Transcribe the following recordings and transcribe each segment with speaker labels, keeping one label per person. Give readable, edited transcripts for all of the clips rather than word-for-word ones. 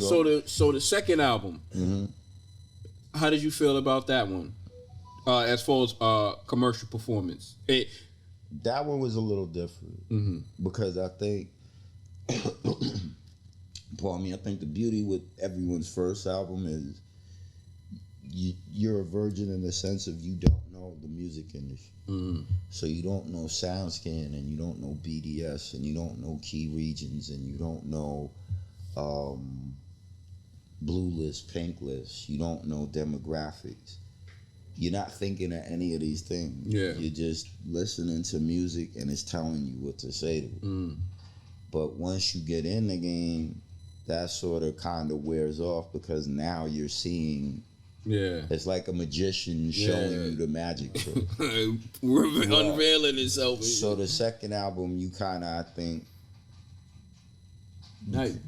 Speaker 1: So the second album, how did you feel about that one? As far as commercial performance,
Speaker 2: that one was a little different because I think, pardon me, I think the beauty with everyone's first album is you're a virgin in the sense of you don't know the music industry. So you don't know SoundScan, and you don't know BDS, and you don't know key regions, and you don't know blue list, pink list. You don't know demographics. You're not thinking of any of these things.
Speaker 1: Yeah.
Speaker 2: You're just listening to music, and it's telling you what to say to it. But once you get in the game, that sort of kind of wears off because now you're seeing.
Speaker 1: Yeah.
Speaker 2: It's like a magician showing you the magic trick.
Speaker 1: Unveiling itself.
Speaker 2: So the second album, you kind of, I think,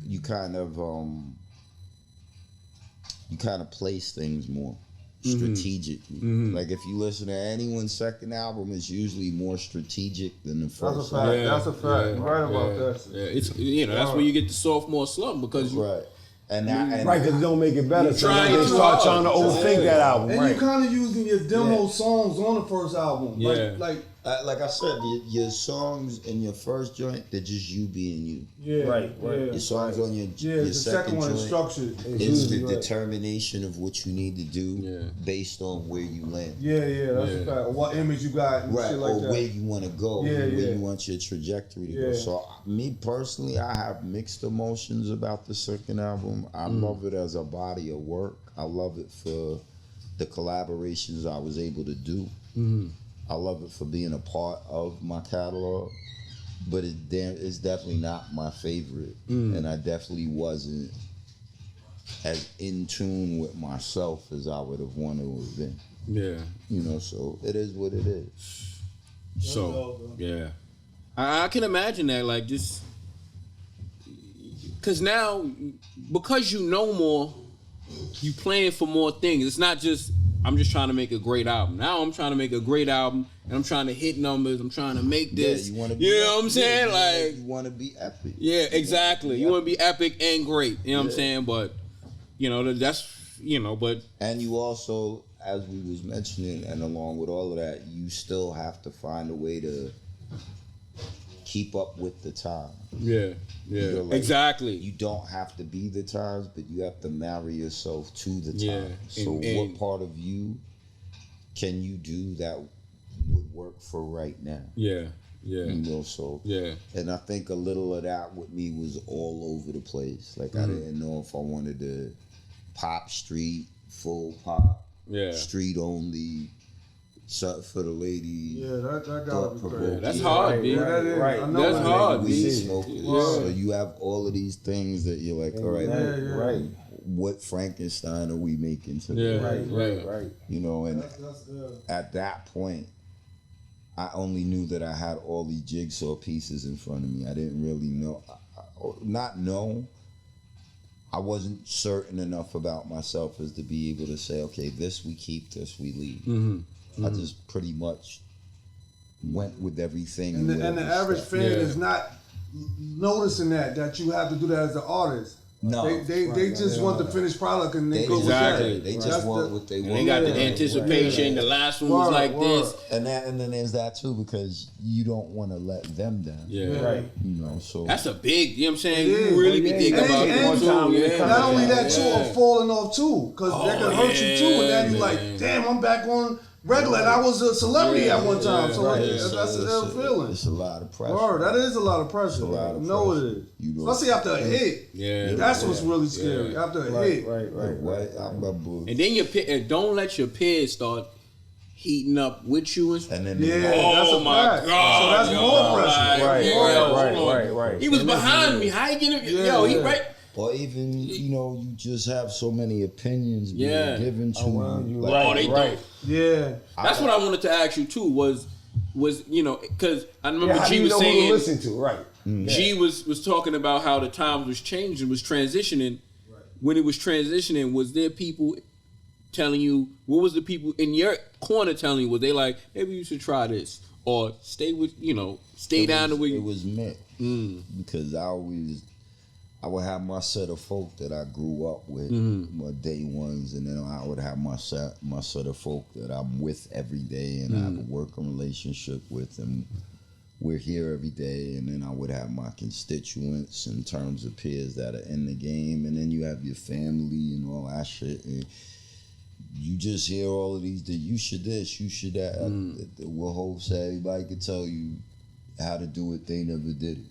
Speaker 2: you kind of place things more strategically. Like if you listen to anyone's second album, it's usually more strategic than the first.
Speaker 3: That's a fact. Right about that.
Speaker 1: Yeah, it's that's when you get the sophomore slump because
Speaker 2: right. And
Speaker 3: because you don't make it better. So they start trying to overthink that album.
Speaker 4: And you kind of using your demo songs on the first album.
Speaker 1: Yeah.
Speaker 2: Like I said, your songs in your first joint, they're just you being you.
Speaker 4: Yeah.
Speaker 3: Right.
Speaker 2: Your songs on your
Speaker 4: the second one is structured.
Speaker 2: It's the determination of what you need to do based on where you land.
Speaker 4: Yeah, that's a fact. Or what image you got and shit like that.
Speaker 2: Or where you want to go, where you want your trajectory to go. So me personally, I have mixed emotions about the second album. I love it as a body of work. I love it for the collaborations I was able to do. I love it for being a part of my catalog, but it's definitely not my favorite, and I definitely wasn't as in tune with myself as I would have wanted to have been.
Speaker 1: Yeah.
Speaker 2: So it is what it is.
Speaker 1: So, yeah. I can imagine that, like, just... Because now, because you know more, you plan for more things. It's not just... I'm just trying to make a great album. Now I'm trying to make a great album, and I'm trying to hit numbers. I'm trying to make this.
Speaker 2: You want to be.
Speaker 1: You know what I'm saying?
Speaker 2: You want to be epic.
Speaker 1: Yeah, exactly. You want to be epic and great. You know what I'm saying? But that's but.
Speaker 2: And you also, as we was mentioning, and along with all of that, you still have to find a way to keep up with the time.
Speaker 1: Yeah. Exactly.
Speaker 2: You don't have to be the times, but you have to marry yourself to the times. So what part of you can you do that would work for right now?
Speaker 1: Yeah.
Speaker 2: And I think a little of that with me was all over the place. Like I didn't know if I wanted to pop street, full pop, street only, something for the lady.
Speaker 4: Yeah, that gotta be crazy.
Speaker 1: That's hard, B.
Speaker 4: Right.
Speaker 1: That's hard, B.
Speaker 2: So you have all of these things that you're like, all right, right. What Frankenstein are we making today?
Speaker 3: Right.
Speaker 2: And at that point, I only knew that I had all these jigsaw pieces in front of me. I didn't really know. I wasn't certain enough about myself as to be able to say, okay, this we keep, this we leave. I just pretty much went with everything.
Speaker 4: And the average fan is not noticing that you have to do that as an artist.
Speaker 2: No,
Speaker 4: they just want the finished product and they go
Speaker 1: exactly.
Speaker 4: with that.
Speaker 2: They just want what they want.
Speaker 1: They got the anticipation. The last one was like this,
Speaker 2: and then there's that too because you don't want to let them down. So
Speaker 1: that's a big. You know what I'm saying? You really be thinking about it one time.
Speaker 4: Not only that too, of falling off too, because that can hurt you too, and then you're like, damn, I'm back on regular, and I was a celebrity at one time, so that's an ill feeling.
Speaker 2: It's a lot of pressure.
Speaker 4: That is a lot of pressure. No, it is. Especially after a hit. That's what's really scary. After a hit.
Speaker 2: Right.
Speaker 1: And then don't let your peers start heating up with you.
Speaker 2: And then
Speaker 4: that's a
Speaker 1: my God.
Speaker 4: So that's more pressure.
Speaker 3: Right.
Speaker 1: He was behind me. How you getting? He right.
Speaker 2: Or even, you just have so many opinions being given to you.
Speaker 1: Don't.
Speaker 4: Yeah.
Speaker 1: That's what I wanted to ask you too, was because I remember G was saying,
Speaker 3: who to listen to, right.
Speaker 1: G was talking about how the times was changing, was transitioning. Right. When it was transitioning, was there people telling you, what was the people in your corner telling you? Was they like, maybe you should try this? Or stay with, stay down the way
Speaker 2: it was mixed. Because I would have my set of folk that I grew up with, my day ones, and then I would have my set of folk that I'm with every day, and I have a working relationship with, and we're here every day. And then I would have my constituents in terms of peers that are in the game, and then you have your family and all that shit. And you just hear all of these, that you should this, you should that. What Hope said, everybody could tell you how to do it, they never did it.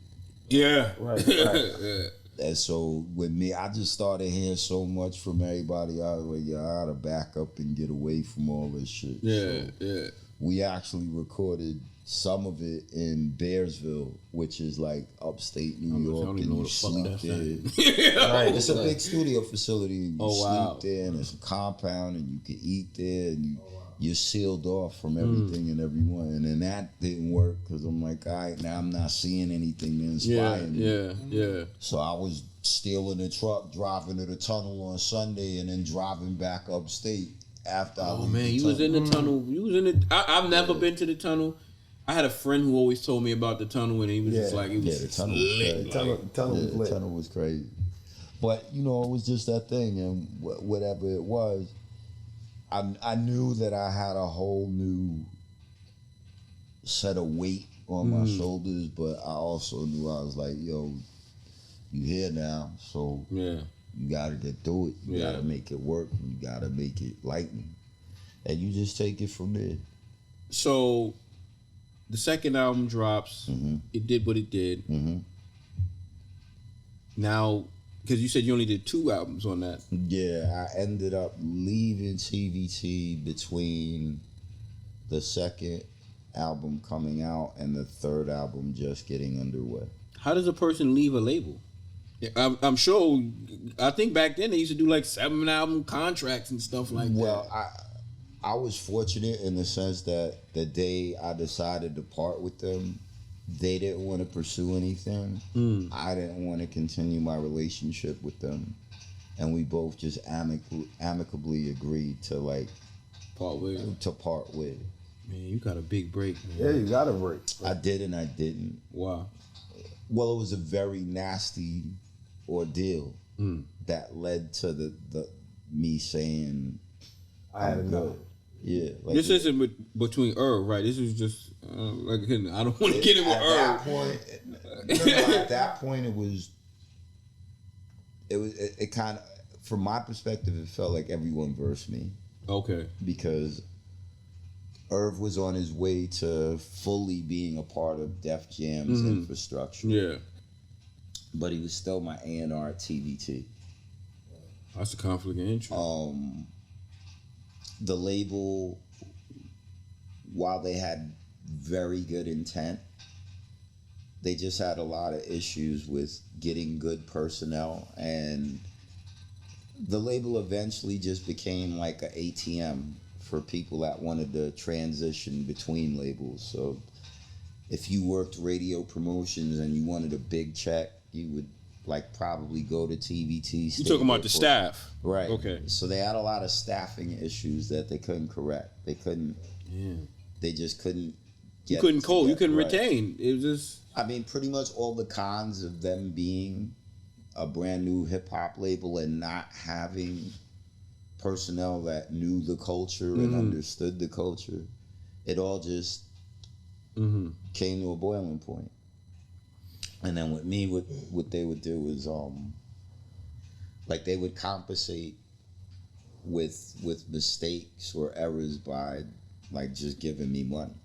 Speaker 1: Yeah.
Speaker 3: Right.
Speaker 1: Yeah.
Speaker 2: And so with me, I just started hearing so much from everybody. I was like, yeah, I gotta back up and get away from all this shit.
Speaker 1: Yeah,
Speaker 2: so
Speaker 1: yeah.
Speaker 2: We actually recorded some of it in Bearsville, which is like upstate New York, and you sleep there. Right, it's a big studio facility. You sleep there, and it's a compound, and you can eat there, and you're sealed off from everything and everyone. And then that didn't work because I'm like, all right, now I'm not seeing anything to inspire me.
Speaker 1: Yeah.
Speaker 2: So I was stealing the truck, driving to the tunnel on Sunday, and then driving back upstate after I leave the
Speaker 1: you
Speaker 2: tunnel.
Speaker 1: was in the tunnel. You was in the. I've never been to the tunnel. I had a friend who always told me about the tunnel, and he was just like, it was
Speaker 2: the tunnel was crazy.
Speaker 3: The
Speaker 2: tunnel was crazy. But, it was just that thing, and whatever it was, I knew that I had a whole new set of weight on my shoulders, but I also knew I was like, yo, you here now, so you gotta get through it. You gotta make it work, and you gotta make it lightning. And you just take it from there.
Speaker 1: So the second album drops, it did what it did. Now, because you said you only did 2 albums on that.
Speaker 2: Yeah, I ended up leaving TVT between the second album coming out and the third album just getting underway.
Speaker 1: How does a person leave a label? I'm sure, I think back then they used to do like 7-album contracts and stuff like that.
Speaker 2: Well, I was fortunate in the sense that the day I decided to part with them, they didn't want to pursue anything. I didn't want to continue my relationship with them, and we both just amicably agreed to part with.
Speaker 1: Man, you got a big break, man.
Speaker 3: Yeah, you got a break.
Speaker 2: I did and I didn't.
Speaker 1: Wow.
Speaker 2: Well, it was a very nasty ordeal that led to the me saying
Speaker 3: I had enough.
Speaker 2: Yeah,
Speaker 1: this isn't between Irv, right? This is just again, I don't want to get in with Irv.
Speaker 2: At that point, it kind of, from my perspective, it felt like everyone versed me.
Speaker 1: Okay. Because
Speaker 2: Irv was on his way to fully being a part of Def Jam's infrastructure.
Speaker 1: Yeah.
Speaker 2: But he was still my A&R at TVT.
Speaker 1: That's a conflict of interest.
Speaker 2: The label, while they had very good intent, they just had a lot of issues with getting good personnel, and the label eventually just became like an ATM for people that wanted to transition between labels. So if you worked radio promotions and you wanted a big check, you would probably go to TVT.
Speaker 1: You talking about the staff?
Speaker 2: Right.
Speaker 1: Okay.
Speaker 2: So they had a lot of staffing issues that they couldn't correct. They couldn't. Yeah. They just couldn't.
Speaker 1: You couldn't call. You couldn't retain. It was just.
Speaker 2: I mean, pretty much all the cons of them being a brand new hip hop label and not having personnel that knew the culture and understood the culture. It all just came to a boiling point. And then with me, what they would do is, they would compensate with mistakes or errors by, just giving me money.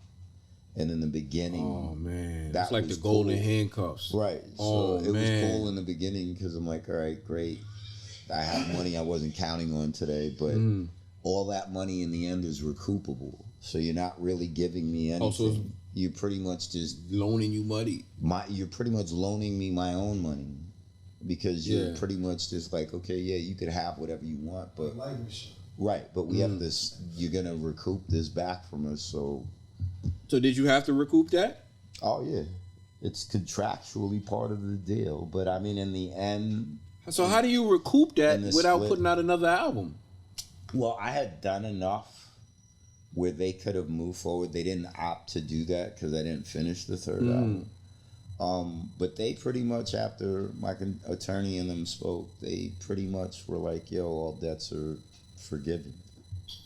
Speaker 2: And in the beginning,
Speaker 1: oh man,
Speaker 2: that's
Speaker 1: like the golden handcuffs,
Speaker 2: right? So it was cool in the beginning because I'm like, all right, great, I have money I wasn't counting on today, but all that money in the end is recoupable. So you're not really giving me anything. You're pretty much just
Speaker 1: loaning you money.
Speaker 2: You're pretty much loaning me my own money because you're pretty much just like, okay, yeah, you could have whatever you want, but right, but we have this. You're gonna recoup this back from us, so.
Speaker 1: So did you have to recoup that?
Speaker 2: Oh yeah, it's contractually part of the deal. But I mean, in the end.
Speaker 1: So how do you recoup that without putting out another album?
Speaker 2: Well, I had done enough where they could have moved forward. They didn't opt to do that because I didn't finish the third album. But they pretty much, after my attorney and them spoke, they pretty much were like, yo, all debts are forgiven.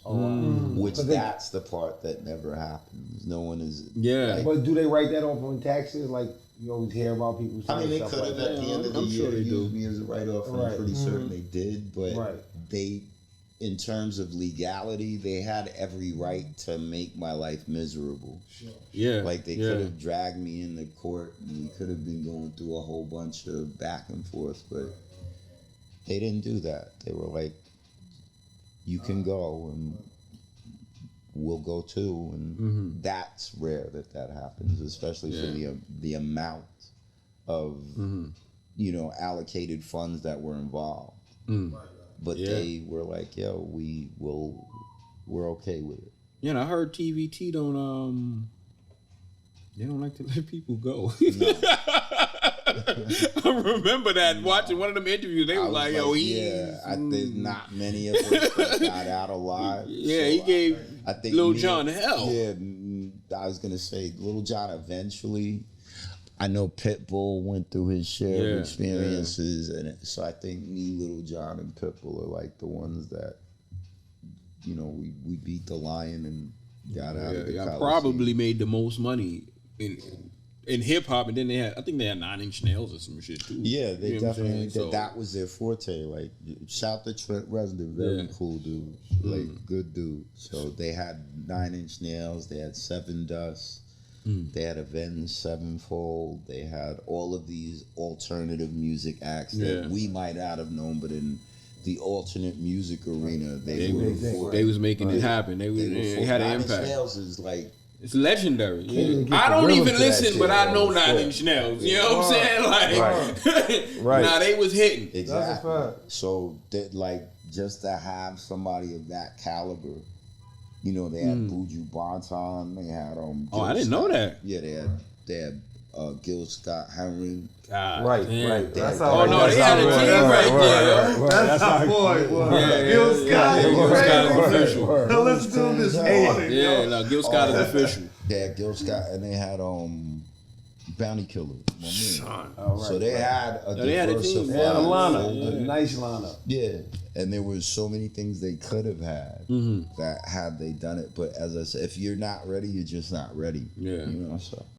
Speaker 2: Which that's the part that never happens. No one is.
Speaker 1: Yeah.
Speaker 3: But do they write that off on taxes? Like, you always hear about people saying
Speaker 2: I mean, they
Speaker 3: stuff
Speaker 2: could have
Speaker 3: like
Speaker 2: at
Speaker 3: that.
Speaker 2: the end of the year used me as a write-off, and I'm pretty certain they did. But they, in terms of legality, they had every right to make my life miserable.
Speaker 1: Yeah.
Speaker 2: Like, they could have dragged me into court, and we could have been going through a whole bunch of back and forth, but they didn't do that. They were like, you can go, and we'll go too. And that's rare that happens, especially for the amount of, you know, allocated funds that were involved. But they were like, yo, we're okay with it.
Speaker 1: Yeah, and I heard TVT they don't like to let people go. I remember that watching one of them interviews. They were like, yo,
Speaker 2: there's not many of us that got out alive.
Speaker 1: Yeah,
Speaker 2: so
Speaker 1: he gave
Speaker 2: I think
Speaker 1: Lil Jon hell.
Speaker 2: Yeah, I was gonna say Lil Jon eventually. I know Pitbull went through his share of experiences, and so I think me, Lil Jon, and Pitbull are like the ones that, you know, we beat the lion and got out of the Coliseum.
Speaker 1: Probably made the most money in hip hop, and then I think they had 9 Inch Nails or some shit too.
Speaker 2: Yeah, they definitely that was their forte. Like, shout to Trent Reznor, very cool dude, like good dude. So they had 9 Inch Nails, they had Seven Dust. They had Avenged Sevenfold. They had all of these alternative music acts that we might not have known, but in the alternate music arena, they
Speaker 1: was making it happen. They had an impact.
Speaker 2: 9 Inch Nails is like,
Speaker 1: it's legendary. Yeah. I don't even listen, but I know 9 Inch Nails. You know what I'm saying? Like, nah, they was hitting.
Speaker 2: Exactly.
Speaker 4: That's a fact.
Speaker 2: So that, like, just to have somebody of that caliber. You know, they had Buju Banton. They had
Speaker 1: Gil I didn't know that.
Speaker 2: Yeah, they had Gil Scott Heron.
Speaker 3: Right.
Speaker 4: That's
Speaker 1: how. Oh no, they had a team right there.
Speaker 4: That's our boy. Gil Scott is official. Now let's do this morning.
Speaker 1: Yeah, no, Gil Scott is official.
Speaker 2: They had Gil Scott, and they had Bounty Killer. My man. So they had a diversified.
Speaker 3: They had a lineup, a nice lineup.
Speaker 2: Yeah. And there was so many things they could have had that had they done it. But as I said, if you're not ready, you're just not ready.
Speaker 1: Yeah.
Speaker 2: You know, so.